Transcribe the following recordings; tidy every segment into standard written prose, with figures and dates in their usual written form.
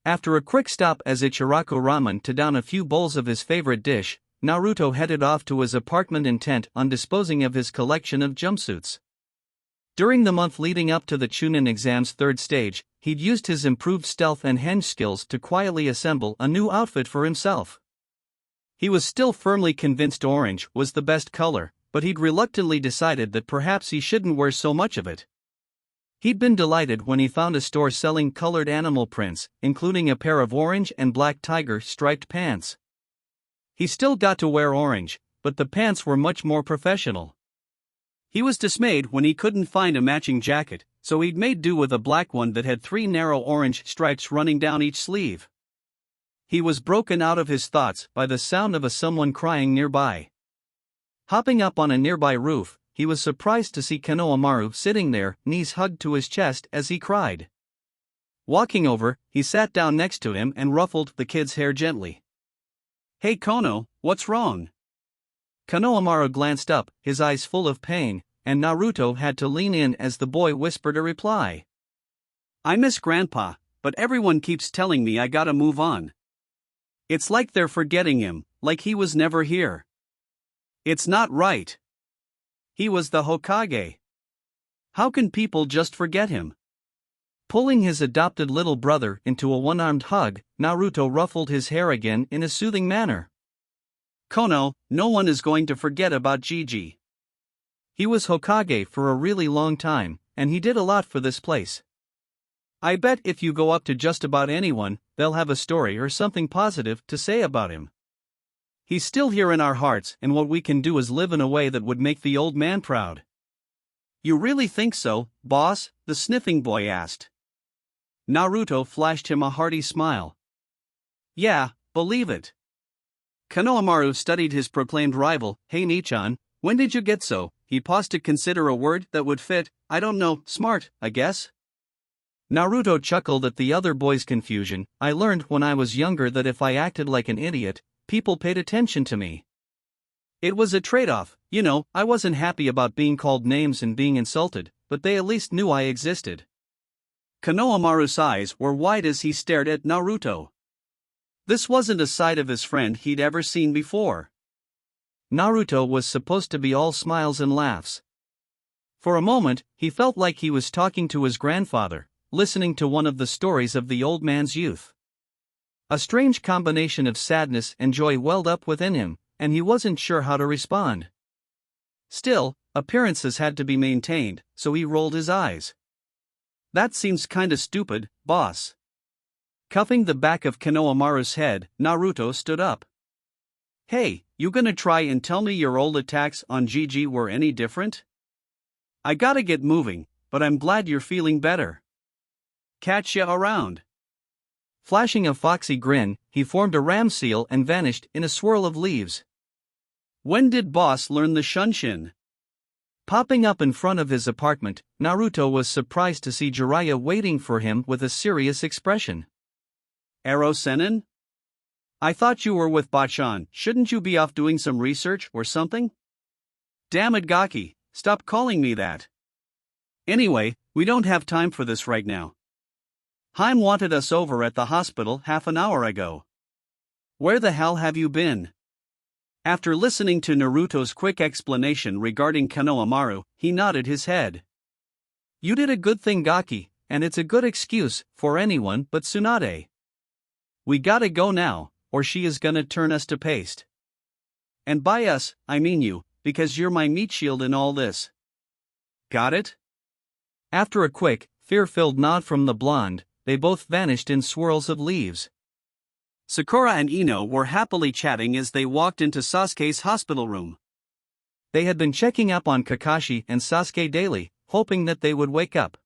After a quick stop as Ichiraku Ramen to down a few bowls of his favorite dish, Naruto headed off to his apartment intent on disposing of his collection of jumpsuits. During the month leading up to the Chunin exam's third stage, he'd used his improved stealth and henge skills to quietly assemble a new outfit for himself. He was still firmly convinced orange was the best color, but he'd reluctantly decided that perhaps he shouldn't wear so much of it. He'd been delighted when he found a store selling colored animal prints, including a pair of orange and black tiger striped pants. He still got to wear orange, but the pants were much more professional. He was dismayed when he couldn't find a matching jacket, so he'd made do with a black one that had 3 narrow orange stripes running down each sleeve. He was broken out of his thoughts by the sound of someone crying nearby. Hopping up on a nearby roof, he was surprised to see Konohamaru sitting there, knees hugged to his chest as he cried. Walking over, he sat down next to him and ruffled the kid's hair gently. "Hey Kono, what's wrong?" Konohamaru glanced up, his eyes full of pain, and Naruto had to lean in as the boy whispered a reply. "I miss Grandpa, but everyone keeps telling me I gotta move on. It's like they're forgetting him, like he was never here. It's not right. He was the Hokage. How can people just forget him?" Pulling his adopted little brother into a one-armed hug, Naruto ruffled his hair again in a soothing manner. "Kono, no one is going to forget about Gigi. He was Hokage for a really long time, and he did a lot for this place. I bet if you go up to just about anyone, they'll have a story or something positive to say about him. He's still here in our hearts, and what we can do is live in a way that would make the old man proud." "You really think so, boss?" the sniffing boy asked. Naruto flashed him a hearty smile. "Yeah, believe it." Konohamaru studied his proclaimed rival. "Hey Nichan, when did you get so?" He paused to consider a word that would fit. "I don't know, smart, I guess." Naruto chuckled at the other boy's confusion. "I learned when I was younger that if I acted like an idiot, people paid attention to me. It was a trade-off, you know. I wasn't happy about being called names and being insulted, but they at least knew I existed." Konohamaru's eyes were wide as he stared at Naruto. This wasn't a side of his friend he'd ever seen before. Naruto was supposed to be all smiles and laughs. For a moment, he felt like he was talking to his grandfather, listening to one of the stories of the old man's youth. A strange combination of sadness and joy welled up within him, and he wasn't sure how to respond. Still, appearances had to be maintained, so he rolled his eyes. "That seems kinda stupid, boss." Cuffing the back of Konohamaru's head, Naruto stood up. "Hey, you gonna try and tell me your old attacks on Gigi were any different? I gotta get moving, but I'm glad you're feeling better. Catch ya around." Flashing a foxy grin, he formed a ram seal and vanished in a swirl of leaves. When did boss learn the Shunshin? Popping up in front of his apartment, Naruto was surprised to see Jiraiya waiting for him with a serious expression. "Ero Sennin? I thought you were with Bachan. Shouldn't you be off doing some research or something?" "Damn it Gaki, stop calling me that. Anyway, we don't have time for this right now. Haim wanted us over at the hospital half an hour ago. Where the hell have you been?" After listening to Naruto's quick explanation regarding Konohamaru, he nodded his head. "You did a good thing Gaki, and it's a good excuse for anyone but Tsunade. We gotta go now, or she is gonna turn us to paste. And by us, I mean you, because you're my meat shield in all this. Got it?" After a quick, fear-filled nod from the blonde, they both vanished in swirls of leaves. Sakura and Ino were happily chatting as they walked into Sasuke's hospital room. They had been checking up on Kakashi and Sasuke daily, hoping that they would wake up.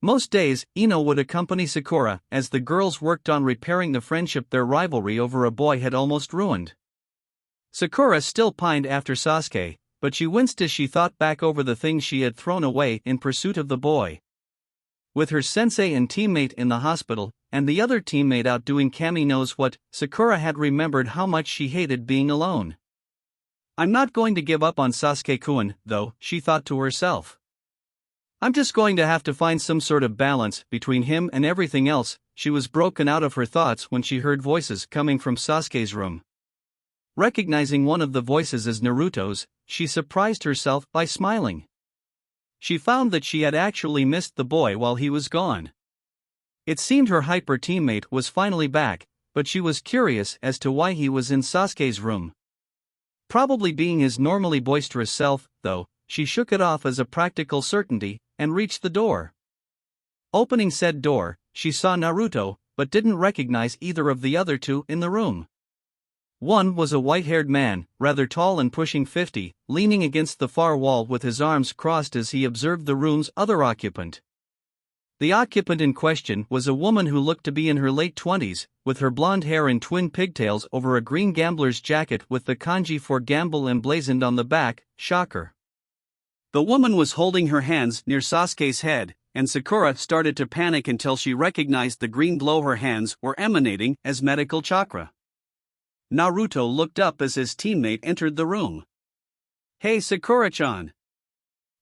Most days, Ino would accompany Sakura as the girls worked on repairing the friendship their rivalry over a boy had almost ruined. Sakura still pined after Sasuke, but she winced as she thought back over the things she had thrown away in pursuit of the boy. With her sensei and teammate in the hospital, and the other teammate out doing Kami knows what, Sakura had remembered how much she hated being alone. "I'm not going to give up on Sasuke-kun, though," she thought to herself. I'm just going to have to find some sort of balance between him and everything else. She was broken out of her thoughts when she heard voices coming from Sasuke's room. Recognizing one of the voices as Naruto's, she surprised herself by smiling. She found that she had actually missed the boy while he was gone. It seemed her hyper teammate was finally back, but she was curious as to why he was in Sasuke's room. Probably being his normally boisterous self, though, she shook it off as a practical certainty and reached the door. Opening said door, she saw Naruto, but didn't recognize either of the other two in the room. One was a white-haired man, rather tall and pushing 50, leaning against the far wall with his arms crossed as he observed the room's other occupant. The occupant in question was a woman who looked to be in her late 20s, with her blonde hair in twin pigtails over a green gambler's jacket with the kanji for gamble emblazoned on the back. Shocker. The woman was holding her hands near Sasuke's head, and Sakura started to panic until she recognized the green glow her hands were emanating as medical chakra. Naruto looked up as his teammate entered the room. "Hey Sakura-chan.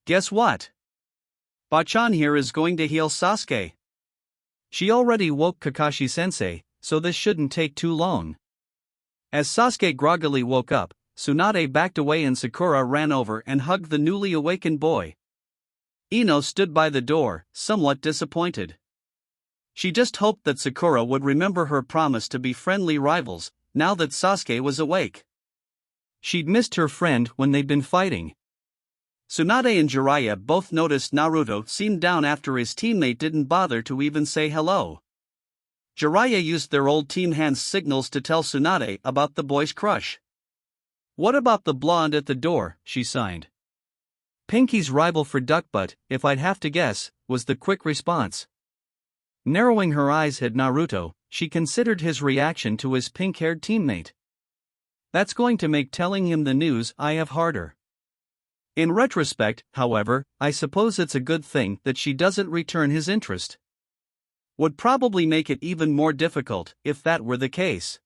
Guess what? Bachan here is going to heal Sasuke." She already woke Kakashi-sensei, so this shouldn't take too long. As Sasuke groggily woke up, Tsunade backed away and Sakura ran over and hugged the newly awakened boy. Ino stood by the door, somewhat disappointed. She just hoped that Sakura would remember her promise to be friendly rivals, now that Sasuke was awake. She'd missed her friend when they'd been fighting. Tsunade and Jiraiya both noticed Naruto seemed down after his teammate didn't bother to even say hello. Jiraiya used their old team hand signals to tell Tsunade about the boy's crush. "What about the blonde at the door?" she signed. "Pinky's rival for Duckbutt, if I'd have to guess," was the quick response. Narrowing her eyes at Naruto, she considered his reaction to his pink-haired teammate. "That's going to make telling him the news I have harder." In retrospect, however, I suppose it's a good thing that she doesn't return his interest. Would probably make it even more difficult if that were the case.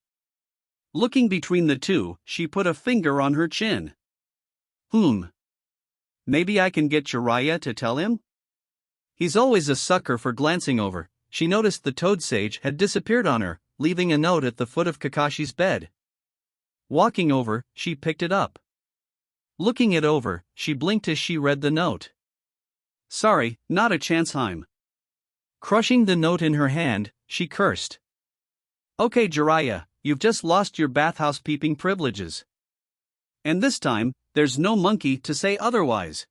Looking between the two, she put a finger on her chin. Maybe I can get Jiraiya to tell him? He's always a sucker for glancing over. She noticed the toad sage had disappeared on her, leaving a note at the foot of Kakashi's bed. Walking over, she picked it up. Looking it over, she blinked as she read the note. "Sorry, not a chance, Heim." Crushing the note in her hand, she cursed. "Okay Jiraiya, you've just lost your bathhouse peeping privileges. And this time, there's no monkey to say otherwise."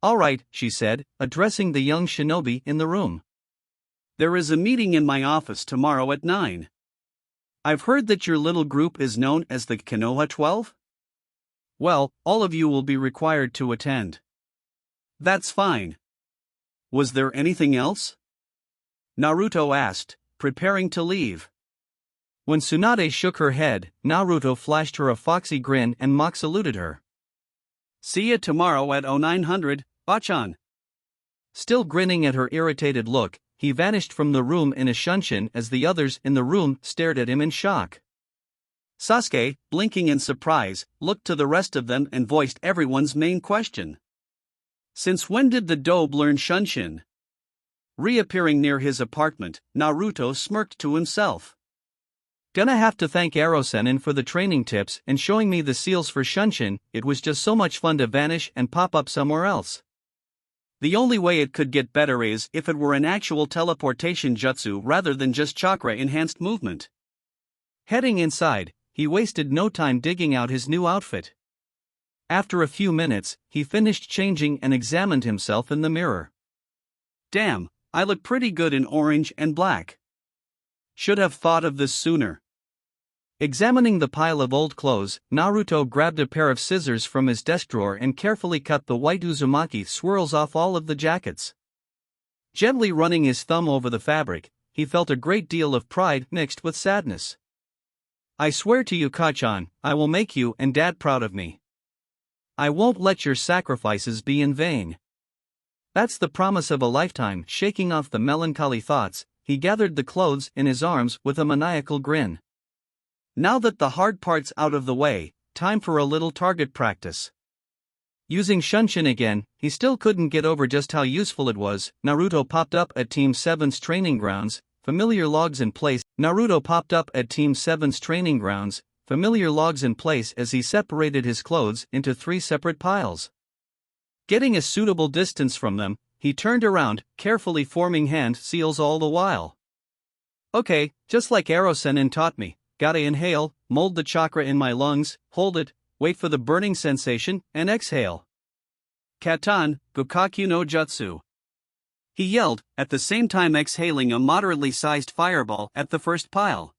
"Alright," she said, addressing the young shinobi in the room. "There is a meeting in my office tomorrow at 9. I've heard that your little group is known as the Konoha 12? Well, all of you will be required to attend." "That's fine. Was there anything else?" Naruto asked, preparing to leave. When Tsunade shook her head, Naruto flashed her a foxy grin and mock saluted her. "See ya tomorrow at 0900, Bachan." Still grinning at her irritated look, he vanished from the room in a shunshin as the others in the room stared at him in shock. Sasuke, blinking in surprise, looked to the rest of them and voiced everyone's main question. "Since when did the dobe learn shunshin?" Reappearing near his apartment, Naruto smirked to himself. "Gonna have to thank Aro-sennin for the training tips and showing me the seals for shunshin. It was just so much fun to vanish and pop up somewhere else. The only way it could get better is if it were an actual teleportation jutsu rather than just chakra-enhanced movement." Heading inside, he wasted no time digging out his new outfit. After a few minutes, he finished changing and examined himself in the mirror. "Damn, I look pretty good in orange and black. Should have thought of this sooner." Examining the pile of old clothes, Naruto grabbed a pair of scissors from his desk drawer and carefully cut the white Uzumaki swirls off all of the jackets. Gently running his thumb over the fabric, he felt a great deal of pride mixed with sadness. "I swear to you, Kachan, I will make you and Dad proud of me. I won't let your sacrifices be in vain. That's the promise of a lifetime." Shaking off the melancholy thoughts, he gathered the clothes in his arms with a maniacal grin. Now that the hard part's out of the way, time for a little target practice. Using Shunshin again, he still couldn't get over just how useful it was. Naruto popped up at Team 7's training grounds, familiar logs in place. Naruto popped up at Team 7's training grounds, familiar logs in place as he separated his clothes into 3 separate piles. Getting a suitable distance from them, he turned around, carefully forming hand seals all the while. Okay, just like Aro-Sennin taught me, gotta inhale, mold the chakra in my lungs, hold it, wait for the burning sensation, and exhale. Katan, Gokakyu no Jutsu. He yelled, at the same time exhaling a moderately sized fireball at the first pile.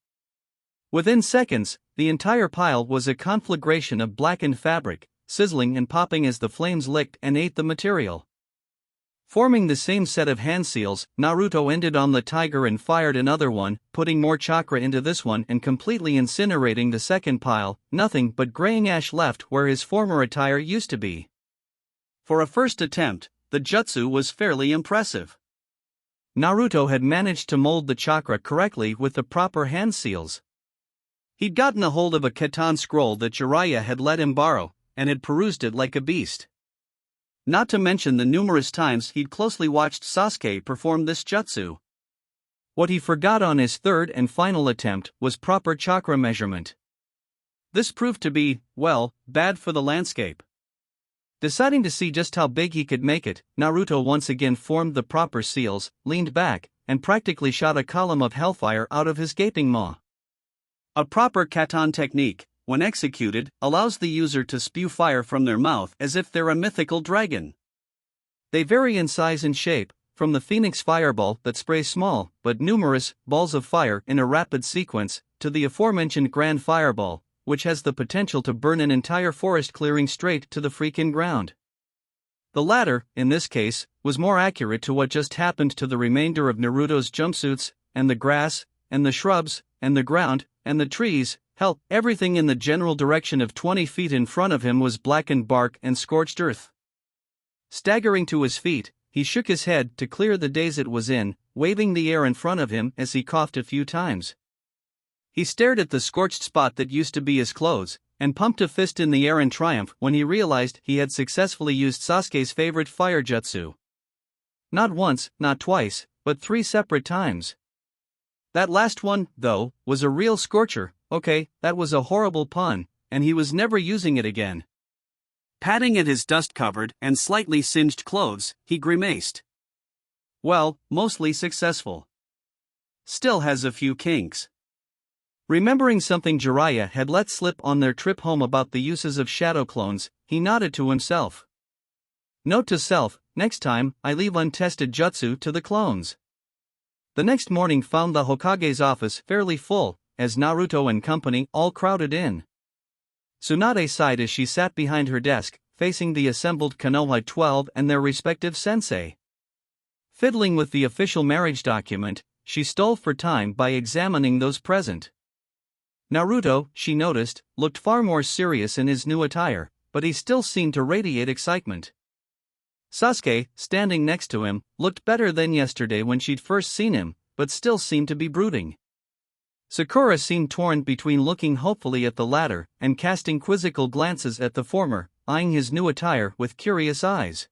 Within seconds, the entire pile was a conflagration of blackened fabric, sizzling and popping as the flames licked and ate the material. Forming the same set of hand seals, Naruto ended on the tiger and fired another one, putting more chakra into this one and completely incinerating the second pile, nothing but graying ash left where his former attire used to be. For a first attempt, the jutsu was fairly impressive. Naruto had managed to mold the chakra correctly with the proper hand seals. He'd gotten a hold of a Katan scroll that Jiraiya had let him borrow, and had perused it like a beast. Not to mention the numerous times he'd closely watched Sasuke perform this jutsu. What he forgot on his third and final attempt was proper chakra measurement. This proved to be, well, bad for the landscape. Deciding to see just how big he could make it, Naruto once again formed the proper seals, leaned back, and practically shot a column of hellfire out of his gaping maw. A proper Katan technique, when executed, allows the user to spew fire from their mouth as if they're a mythical dragon. They vary in size and shape, from the phoenix fireball that sprays small, but numerous, balls of fire in a rapid sequence, to the aforementioned grand fireball, which has the potential to burn an entire forest clearing straight to the freaking ground. The latter, in this case, was more accurate to what just happened to the remainder of Naruto's jumpsuits, and the grass, and the shrubs, and the ground, and the trees. Hell, everything in the general direction of 20 feet in front of him was blackened bark and scorched earth. Staggering to his feet, he shook his head to clear the daze it was in, waving the air in front of him as he coughed a few times. He stared at the scorched spot that used to be his clothes, and pumped a fist in the air in triumph when he realized he had successfully used Sasuke's favorite fire jutsu. Not once, not twice, but 3 separate times. That last one, though, was a real scorcher. Okay, that was a horrible pun, and he was never using it again. Patting at his dust-covered and slightly singed clothes, he grimaced. Well, mostly successful. Still has a few kinks. Remembering something Jiraiya had let slip on their trip home about the uses of shadow clones, he nodded to himself. Note to self, next time, I leave untested jutsu to the clones. The next morning found the Hokage's office fairly full, as Naruto and company all crowded in. Tsunade sighed as she sat behind her desk, facing the assembled Konoha 12 and their respective sensei. Fiddling with the official marriage document, she stole for time by examining those present. Naruto, she noticed, looked far more serious in his new attire, but he still seemed to radiate excitement. Sasuke, standing next to him, looked better than yesterday when she'd first seen him, but still seemed to be brooding. Sakura seemed torn between looking hopefully at the latter and casting quizzical glances at the former, eyeing his new attire with curious eyes.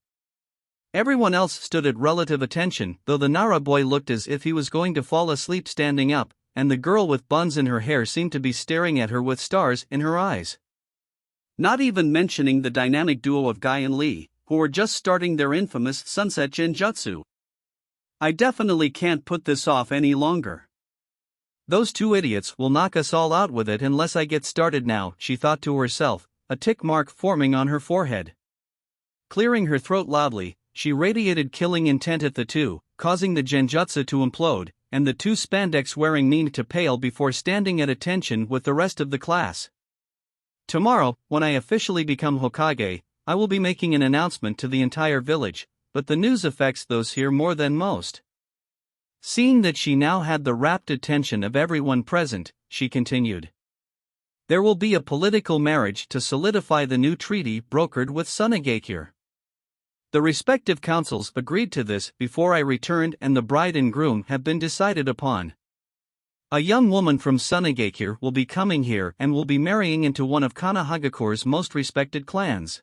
Everyone else stood at relative attention, though the Nara boy looked as if he was going to fall asleep standing up, and the girl with buns in her hair seemed to be staring at her with stars in her eyes. Not even mentioning the dynamic duo of Guy and Lee, who were just starting their infamous Sunset Genjutsu. I definitely can't put this off any longer. Those 2 idiots will knock us all out with it unless I get started now, she thought to herself, a tick mark forming on her forehead. Clearing her throat loudly, she radiated killing intent at the 2, causing the genjutsu to implode, and the 2 spandex-wearing nin to pale before standing at attention with the rest of the class. Tomorrow, when I officially become Hokage, I will be making an announcement to the entire village, but the news affects those here more than most. Seeing that she now had the rapt attention of everyone present, she continued. There will be a political marriage to solidify the new treaty brokered with Tsunade. The respective councils agreed to this before I returned, and the bride and groom have been decided upon. A young woman from Tsunade will be coming here and will be marrying into one of Konohamaru's most respected clans.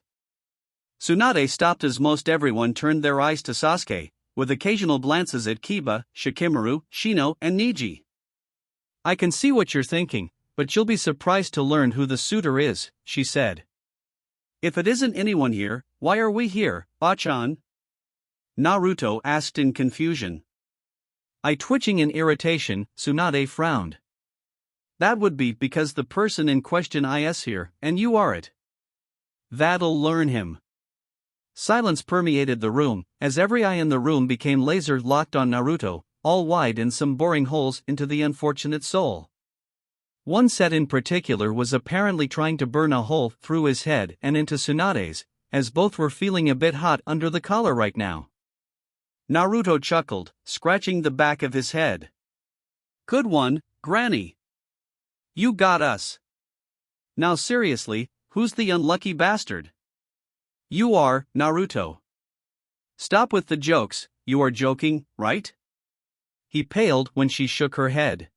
Tsunade stopped as most everyone turned their eyes to Sasuke, with occasional glances at Kiba, Shikamaru, Shino, and Niji. I can see what you're thinking, but you'll be surprised to learn who the suitor is, she said. If it isn't anyone here, why are we here, Bachan? Naruto asked in confusion. Twitching in irritation, Tsunade frowned. That would be because the person in question is here, and you are it. That'll learn him. Silence permeated the room, as every eye in the room became laser-locked on Naruto, all wide and some boring holes into the unfortunate soul. One set in particular was apparently trying to burn a hole through his head and into Tsunade's, as both were feeling a bit hot under the collar right now. Naruto chuckled, scratching the back of his head. Good one, Granny. You got us. Now seriously, who's the unlucky bastard? You are, Naruto. Stop with the jokes, you are joking, right? He paled when she shook her head.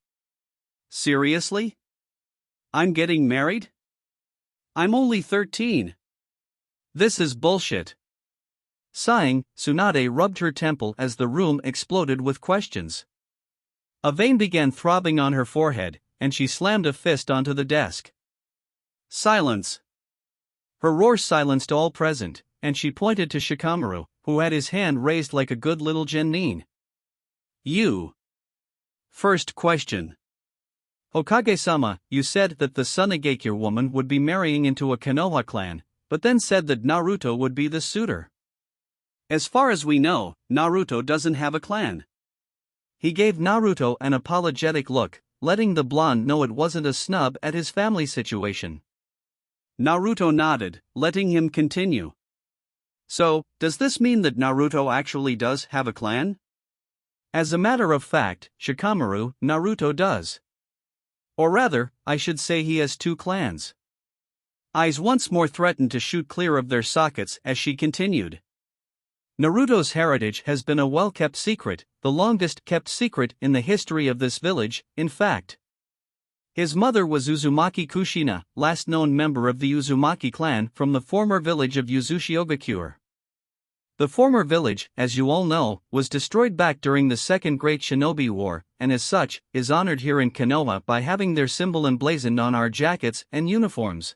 Seriously? I'm getting married? I'm only 13. This is bullshit. Sighing, Tsunade rubbed her temple as the room exploded with questions. A vein began throbbing on her forehead, and she slammed a fist onto the desk. Silence! Her roar silenced all present, and she pointed to Shikamaru, who had his hand raised like a good little genin. You. First question. Hokage-sama, you said that the Tsunade woman would be marrying into a Konoha clan, but then said that Naruto would be the suitor. As far as we know, Naruto doesn't have a clan. He gave Naruto an apologetic look, letting the blonde know it wasn't a snub at his family situation. Naruto nodded, letting him continue. So, does this mean that Naruto actually does have a clan? As a matter of fact, Shikamaru, Naruto does. Or rather, I should say he has two clans. Eyes once more threatened to shoot clear of their sockets as she continued. Naruto's heritage has been a well-kept secret, the longest-kept secret in the history of this village, in fact. His mother was Uzumaki Kushina, last known member of the Uzumaki clan from the former village of Uzushi-Ogakure. The former village, as you all know, was destroyed back during the Second Great Shinobi War, and as such, is honored here in Konoha by having their symbol emblazoned on our jackets and uniforms.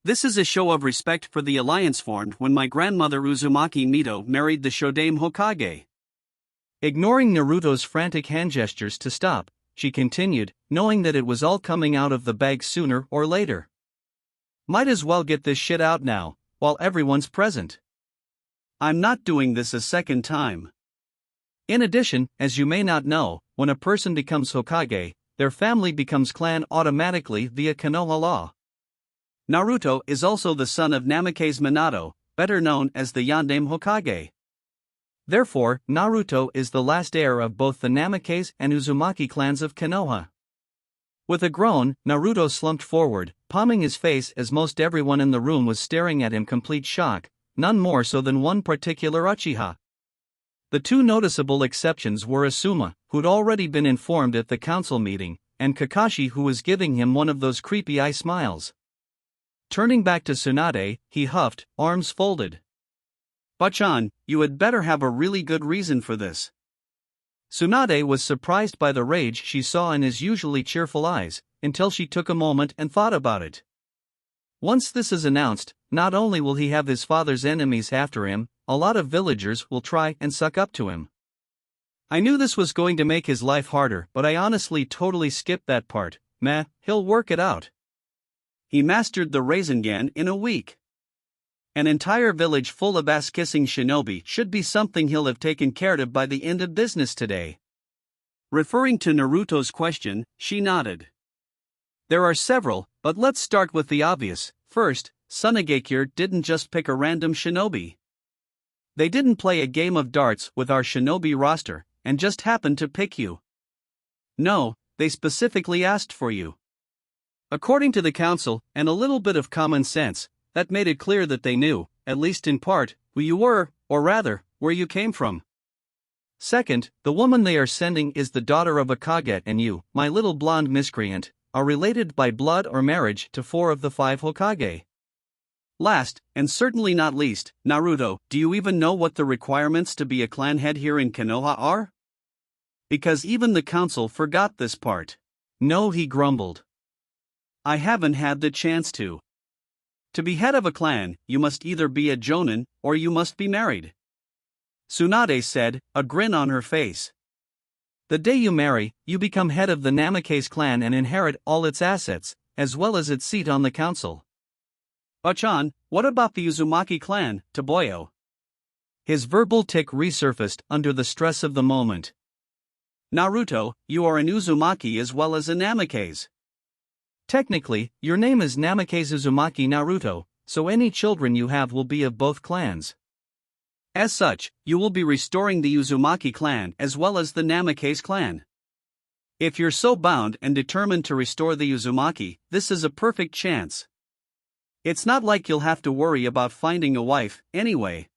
This is a show of respect for the alliance formed when my grandmother Uzumaki Mito married the Shodame Hokage. Ignoring Naruto's frantic hand gestures to stop, she continued, knowing that it was all coming out of the bag sooner or later. Might as well get this shit out now, while everyone's present. I'm not doing this a second time. In addition, as you may not know, when a person becomes Hokage, their family becomes clan automatically via Konoha law. Naruto is also the son of Namake's Minato, better known as the Yandame Hokage. Therefore, Naruto is the last heir of both the Namake's and Uzumaki clans of Konoha. With a groan, Naruto slumped forward, palming his face as most everyone in the room was staring at him complete shock, none more so than one particular Uchiha. The two noticeable exceptions were Asuma, who'd already been informed at the council meeting, and Kakashi, who was giving him one of those creepy eye smiles. Turning back to Tsunade, he huffed, arms folded. Bachan, you had better have a really good reason for this. Tsunade was surprised by the rage she saw in his usually cheerful eyes, until she took a moment and thought about it. Once this is announced, not only will he have his father's enemies after him, a lot of villagers will try and suck up to him. I knew this was going to make his life harder, but I honestly totally skipped that part. Meh, he'll work it out. He mastered the Rasengan in a week. An entire village full of ass-kissing shinobi should be something he'll have taken care of by the end of business today. Referring to Naruto's question, she nodded. There are several, but let's start with the obvious. First, Tsunade didn't just pick a random shinobi. They didn't play a game of darts with our shinobi roster, and just happened to pick you. No, they specifically asked for you. According to the council, and a little bit of common sense, that made it clear that they knew, at least in part, who you were, or rather, where you came from. Second, the woman they are sending is the daughter of a Kage, and you, my little blonde miscreant, are related by blood or marriage to 4 of the 5 Hokage. Last, and certainly not least, Naruto, do you even know what the requirements to be a clan head here in Konoha are? Because even the council forgot this part. No, he grumbled. I haven't had the chance to. To be head of a clan, you must either be a jonin, or you must be married. Tsunade said, a grin on her face. The day you marry, you become head of the Namikaze clan and inherit all its assets, as well as its seat on the council. Bachan, what about the Uzumaki clan, Toboyo? His verbal tick resurfaced under the stress of the moment. Naruto, you are an Uzumaki as well as a Namikaze. Technically, your name is Namikaze Uzumaki Naruto, so any children you have will be of both clans. As such, you will be restoring the Uzumaki clan as well as the Namikaze clan. If you're so bound and determined to restore the Uzumaki, this is a perfect chance. It's not like you'll have to worry about finding a wife, anyway.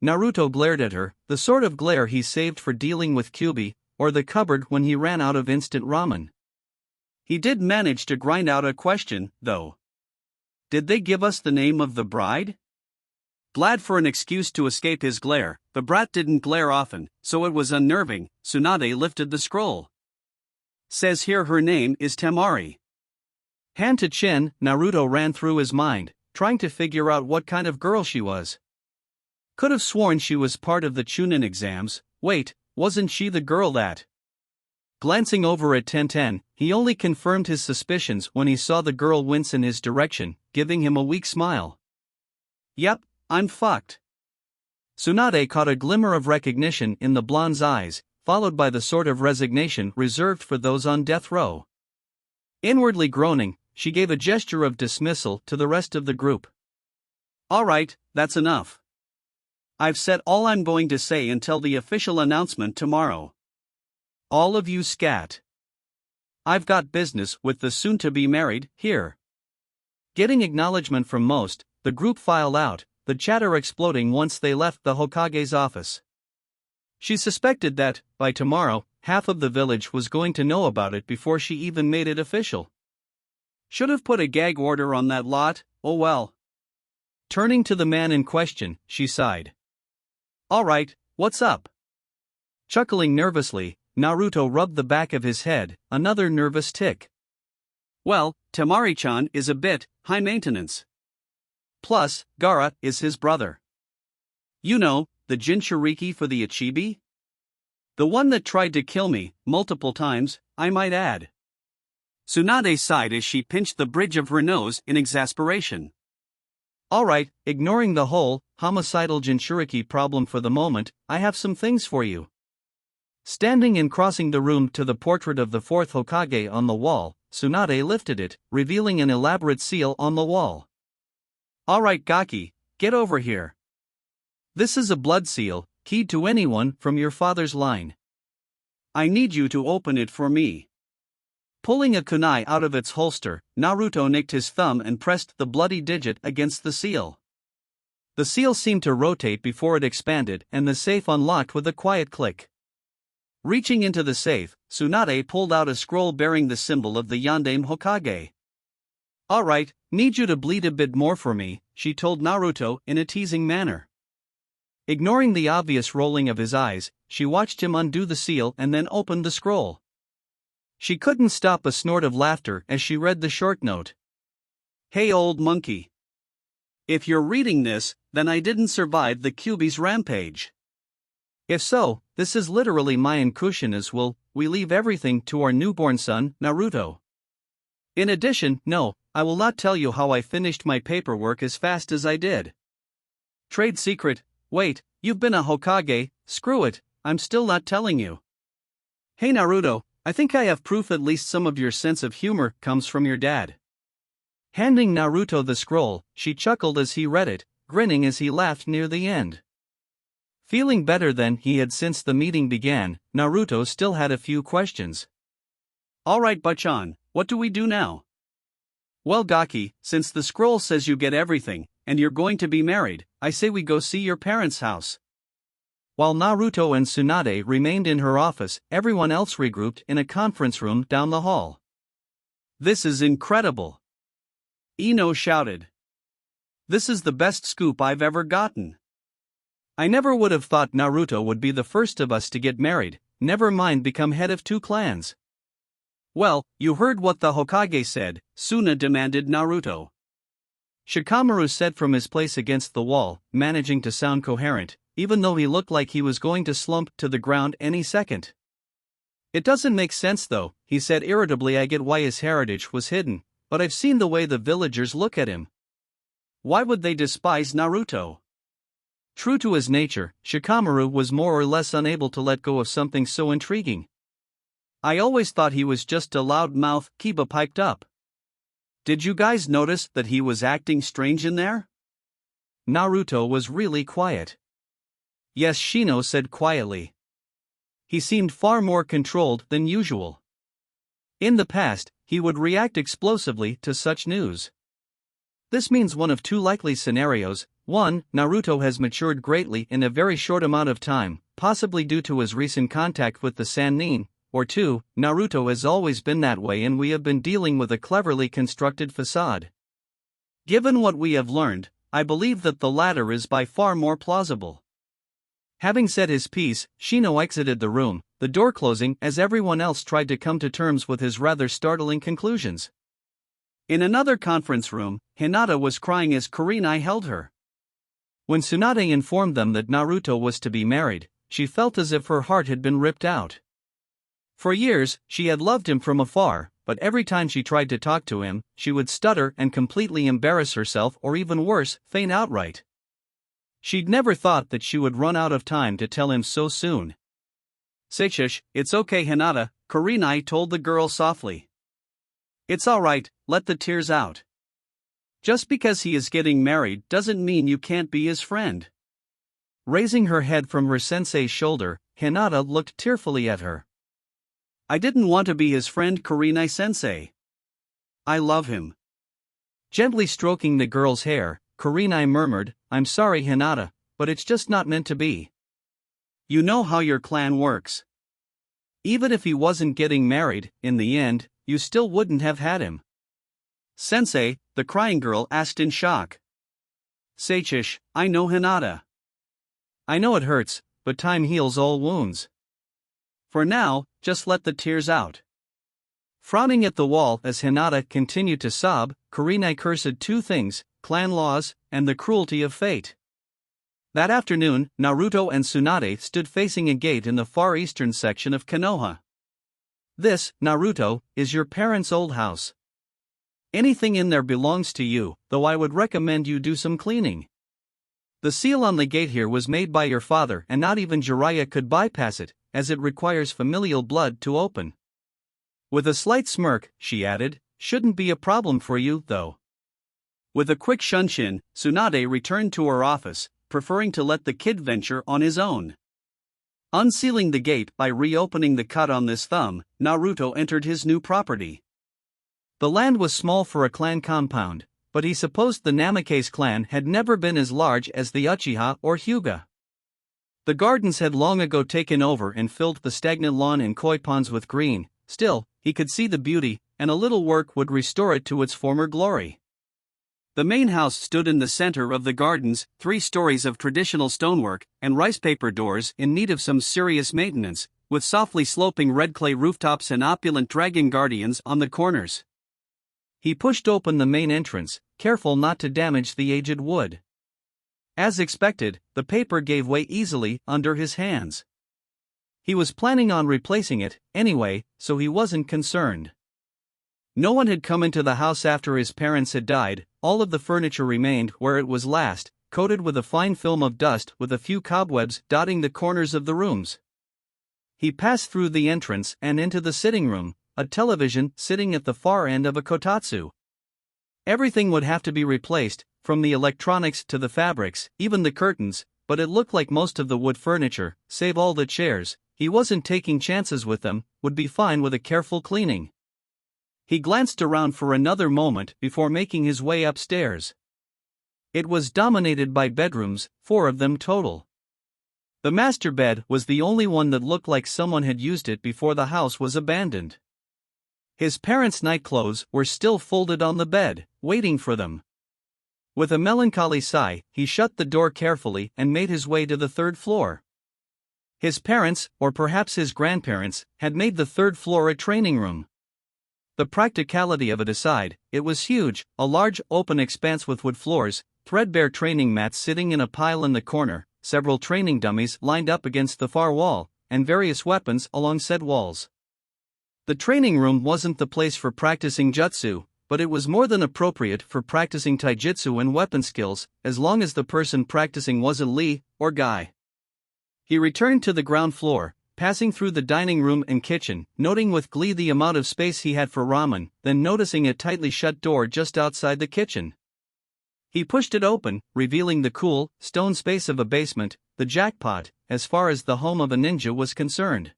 Naruto glared at her, the sort of glare he saved for dealing with Kyuubi, or the cupboard when he ran out of instant ramen. He did manage to grind out a question, though. Did they give us the name of the bride? Glad for an excuse to escape his glare, the brat didn't glare often, so it was unnerving. Tsunade lifted the scroll. Says here her name is Temari. Hand to chin, Naruto ran through his mind, trying to figure out what kind of girl she was. Could have sworn she was part of the Chunin exams. Wait, wasn't she the girl that... Glancing over at Tenten, he only confirmed his suspicions when he saw the girl wince in his direction, giving him a weak smile. Yep, I'm fucked. Tsunade caught a glimmer of recognition in the blonde's eyes, followed by the sort of resignation reserved for those on death row. Inwardly groaning, she gave a gesture of dismissal to the rest of the group. All right, that's enough. I've said all I'm going to say until the official announcement tomorrow. All of you scat. I've got business with the soon-to-be-married, here. Getting acknowledgement from most, the group filed out, the chatter exploding once they left the Hokage's office. She suspected that, by tomorrow, half of the village was going to know about it before she even made it official. Should have put a gag order on that lot, oh well. Turning to the man in question, she sighed. All right, what's up? Chuckling nervously, Naruto rubbed the back of his head, another nervous tick. Well, Temari-chan is a bit high maintenance. Plus, Gaara is his brother. You know, the Jinchuriki for the Ichibi? The one that tried to kill me, multiple times, I might add. Tsunade sighed as she pinched the bridge of her nose in exasperation. All right, ignoring the whole homicidal Jinchuriki problem for the moment, I have some things for you. Standing and crossing the room to the portrait of the fourth Hokage on the wall, Tsunade lifted it, revealing an elaborate seal on the wall. All right, Gaki, get over here. This is a blood seal, keyed to anyone from your father's line. I need you to open it for me. Pulling a kunai out of its holster, Naruto nicked his thumb and pressed the bloody digit against the seal. The seal seemed to rotate before it expanded and the safe unlocked with a quiet click. Reaching into the safe, Tsunade pulled out a scroll bearing the symbol of the Yondaime Hokage. All right, need you to bleed a bit more for me, she told Naruto in a teasing manner. Ignoring the obvious rolling of his eyes, she watched him undo the seal and then opened the scroll. She couldn't stop a snort of laughter as she read the short note. Hey old monkey. If you're reading this, then I didn't survive the Kyuubi's rampage. If so, this is literally my incursion as we leave everything to our newborn son, Naruto. In addition, no, I will not tell you how I finished my paperwork as fast as I did. Trade secret, wait, you've been a Hokage, screw it, I'm still not telling you. Hey Naruto, I think I have proof at least some of your sense of humor comes from your dad. Handing Naruto the scroll, she chuckled as he read it, grinning as he laughed near the end. Feeling better than he had since the meeting began, Naruto still had a few questions. All right, Bachan, what do we do now? Well, Gaki, since the scroll says you get everything, and you're going to be married, I say we go see your parents' house. While Naruto and Tsunade remained in her office, everyone else regrouped in a conference room down the hall. This is incredible! Ino shouted. This is the best scoop I've ever gotten. I never would have thought Naruto would be the first of us to get married, never mind become head of 2 clans. Well, you heard what the Hokage said, Suna demanded Naruto. Shikamaru said from his place against the wall, managing to sound coherent, even though he looked like he was going to slump to the ground any second. It doesn't make sense though, he said irritably. I get why his heritage was hidden, but I've seen the way the villagers look at him. Why would they despise Naruto? True to his nature, Shikamaru was more or less unable to let go of something so intriguing. I always thought he was just a loud-mouth, Kiba piped up. Did you guys notice that he was acting strange in there? Naruto was really quiet. Yes, Shino said quietly. He seemed far more controlled than usual. In the past, he would react explosively to such news. This means one of 2 likely scenarios. 1. Naruto has matured greatly in a very short amount of time, possibly due to his recent contact with the Sannin, or 2. Naruto has always been that way and we have been dealing with a cleverly constructed facade. Given what we have learned, I believe that the latter is by far more plausible. Having said his piece, Shino exited the room, the door closing as everyone else tried to come to terms with his rather startling conclusions. In another conference room, Hinata was crying as Kurenai held her. When Tsunade informed them that Naruto was to be married, she felt as if her heart had been ripped out. For years, she had loved him from afar, but every time she tried to talk to him, she would stutter and completely embarrass herself or even worse, faint outright. She'd never thought that she would run out of time to tell him so soon. Seichush, it's okay Hinata, Kurenai told the girl softly. It's alright, let the tears out. Just because he is getting married doesn't mean you can't be his friend. Raising her head from her sensei's shoulder, Hinata looked tearfully at her. I didn't want to be his friend, Kurenai-sensei. I love him. Gently stroking the girl's hair, Kurenai murmured, I'm sorry Hinata, but it's just not meant to be. You know how your clan works. Even if he wasn't getting married, in the end, you still wouldn't have had him. Sensei, the crying girl asked in shock. Seichush, I know Hinata. I know it hurts, but time heals all wounds. For now, just let the tears out. Frowning at the wall as Hinata continued to sob, Kurenai cursed 2 things, clan laws, and the cruelty of fate. That afternoon, Naruto and Tsunade stood facing a gate in the far eastern section of Konoha. This, Naruto, is your parents' old house. Anything in there belongs to you, though I would recommend you do some cleaning. The seal on the gate here was made by your father and not even Jiraiya could bypass it, as it requires familial blood to open. With a slight smirk, she added, shouldn't be a problem for you, though. With a quick shunshin, Tsunade returned to her office, preferring to let the kid venture on his own. Unsealing the gate by reopening the cut on this thumb, Naruto entered his new property. The land was small for a clan compound, but he supposed the Namikaze clan had never been as large as the Uchiha or Hyuga. The gardens had long ago taken over and filled the stagnant lawn and koi ponds with green. Still, he could see the beauty, and a little work would restore it to its former glory. The main house stood in the center of the gardens, 3 stories of traditional stonework, and rice paper doors in need of some serious maintenance, with softly sloping red clay rooftops and opulent dragon guardians on the corners. He pushed open the main entrance, careful not to damage the aged wood. As expected, the paper gave way easily under his hands. He was planning on replacing it, anyway, so he wasn't concerned. No one had come into the house after his parents had died, all of the furniture remained where it was last, coated with a fine film of dust with a few cobwebs dotting the corners of the rooms. He passed through the entrance and into the sitting room, a television sitting at the far end of a kotatsu. Everything would have to be replaced, from the electronics to the fabrics, even the curtains, but it looked like most of the wood furniture, save all the chairs, he wasn't taking chances with them, would be fine with a careful cleaning. He glanced around for another moment before making his way upstairs. It was dominated by bedrooms, 4 of them total. The master bed was the only one that looked like someone had used it before the house was abandoned. His parents' nightclothes were still folded on the bed, waiting for them. With a melancholy sigh, he shut the door carefully and made his way to the third floor. His parents, or perhaps his grandparents, had made the third floor a training room. The practicality of it aside, it was huge, a large open expanse with wood floors, threadbare training mats sitting in a pile in the corner, several training dummies lined up against the far wall, and various weapons along said walls. The training room wasn't the place for practicing jutsu, but it was more than appropriate for practicing taijutsu and weapon skills, as long as the person practicing was a Lee, or guy. He returned to the ground floor, passing through the dining room and kitchen, noting with glee the amount of space he had for ramen, then noticing a tightly shut door just outside the kitchen. He pushed it open, revealing the cool, stone space of a basement, the jackpot, as far as the home of a ninja was concerned.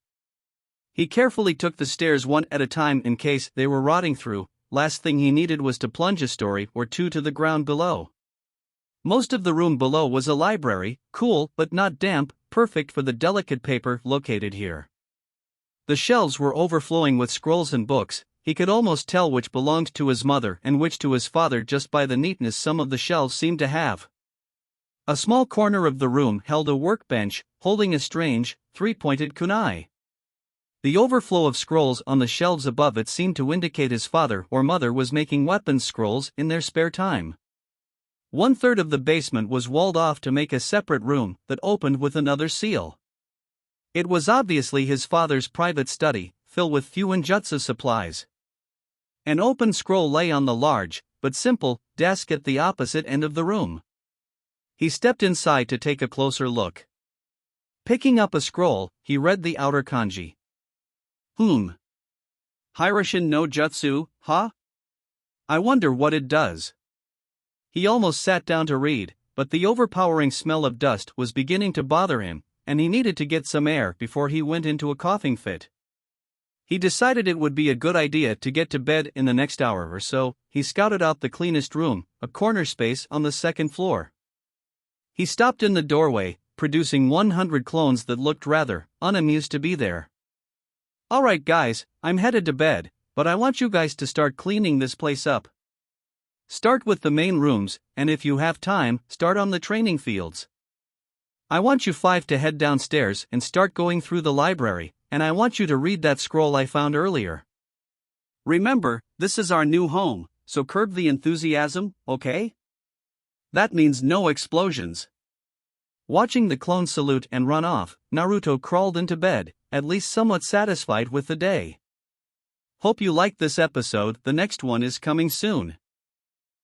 He carefully took the stairs one at a time in case they were rotting through. Last thing he needed was to plunge a story or two to the ground below. Most of the room below was a library, cool but not damp, perfect for the delicate paper located here. The shelves were overflowing with scrolls and books. He could almost tell which belonged to his mother and which to his father just by the neatness some of the shelves seemed to have. A small corner of the room held a workbench, holding a strange, three-pointed kunai. The overflow of scrolls on the shelves above it seemed to indicate his father or mother was making weapons scrolls in their spare time. 1/3 of the basement was walled off to make a separate room that opened with another seal. It was obviously his father's private study, filled with jutsu supplies. An open scroll lay on the large, but simple, desk at the opposite end of the room. He stepped inside to take a closer look. Picking up a scroll, he read the outer kanji. Hiroshin no Jutsu, huh? I wonder what it does. He almost sat down to read, but the overpowering smell of dust was beginning to bother him, and he needed to get some air before he went into a coughing fit. He decided it would be a good idea to get to bed in the next hour or so. He scouted out the cleanest room, a corner space on the second floor. He stopped in the doorway, producing 100 clones that looked rather unamused to be there. Alright guys, I'm headed to bed, but I want you guys to start cleaning this place up. Start with the main rooms, and if you have time, start on the training fields. I want you 5 to head downstairs and start going through the library, and I want you to read that scroll I found earlier. Remember, this is our new home, so curb the enthusiasm, okay? That means no explosions. Watching the clone salute and run off, Naruto crawled into bed, at least somewhat satisfied with the day. Hope you liked this episode. The next one is coming soon.